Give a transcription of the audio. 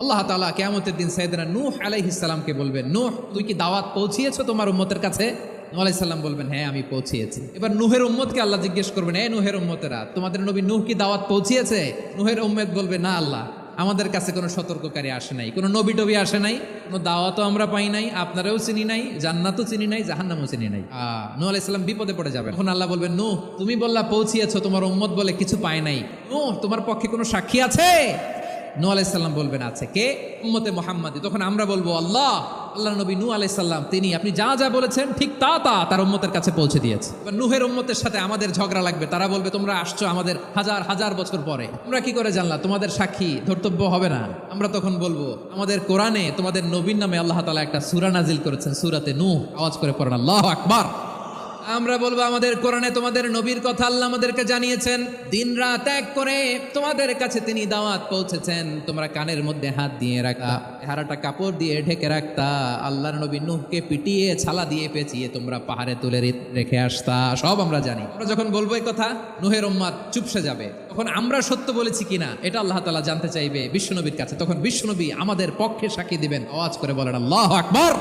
আল্লাহ তাআলা কিয়ামতের দিন সাইয়েদনা নূহ আলাইহিস সালামকে বলবেন, নূহ তুই কি দাওয়াত পৌঁছিয়েছো তোমার উম্মতের কাছে? নূহ আলাইহিস সালাম বলবেন, হ্যাঁ আমি পৌঁছিয়েছি। এবার নূহের উম্মতকে আল্লাহ জিজ্ঞেস করবেন, এই নূহের উম্মতেরা, তোমাদের নবী নূহ কি দাওয়াত পৌঁছিয়েছে? নূহের উম্মত বলবে, না আল্লাহ, আমাদের কাছে কোনো সতর্ককারী আসে নাই, কোনো নবী টবি আসে নাই, কোনো দাওয়াতও আমরা পাই নাই, আপনারাও চিনি নাই, জান্নাতও চিনি নাই, জাহান্নামও চিনি নাই। নূহ আলাইহিস সালাম বিপদে পড়ে যাবেন। তখন আল্লাহ বলবেন, নূহ তুমি বললা পৌঁছিয়েছো, তোমার উম্মত বলে কিছু পায় নাই। নূহ তোমার পক্ষে কোনো সাক্ষী আছে? নূহ আলাইহিস সালাম বলবেন, আছে। কে? উম্মতে মুহাম্মাদি। তখন আমরা বলবো, আল্লাহ নবী নূহ আলাইহিস সালাম তিনি আপনি যা যা বলেছেন ঠিক তা তা তার উম্মতের কাছে পৌঁছে দিয়েছে। এবার নূহের উম্মতের সাথে আমাদের ঝগড়া লাগবে। তারা বলবে, তোমরা আসছো আমাদের হাজার হাজার বছর পরে, তোমরা কি করে জানলা? তোমাদের সাক্ষী ধর্তব্য হবে না? আমরা তখন বলবো, আমাদের কোরআনে তোমাদের নবীর নামে আল্লাহ তাআলা একটা সূরা নাজিল করেছেন, সূরাতে নূহ। আওয়াজ করে পড়েন আল্লাহু আকবার। আমরা বলবো, আমাদের কোরআনে তোমাদের নবীর কথা আল্লাহ আমাদেরকে জানিয়েছেন, দিন রাত এক করে তোমাদের কাছে তিনি দাওয়াত পৌঁছেছেন, তোমরা কানের মধ্যে হাত দিয়ে রাখতা, হারাটা কাপড় দিয়ে ঢেকে রাখতা, আল্লাহর নবী নূহকে পিটিয়ে ছালা দিয়ে পেঁচিয়ে তোমরা পাহাড়ে তুলে রেখে আসতা, সব আমরা জানি। আমরা যখন বলবো এই কথা, নূহের উম্মত চুপসে যাবে। তখন আমরা সত্য বলেছি কিনা এটা আল্লাহ তাআলা জানতে চাইবে বিশ্বনবীর কাছে। তখন বিশ্বনবী আমাদের পক্ষে সাক্ষী দিবেন। আওয়াজ করে বলেন আল্লাহু আকবার।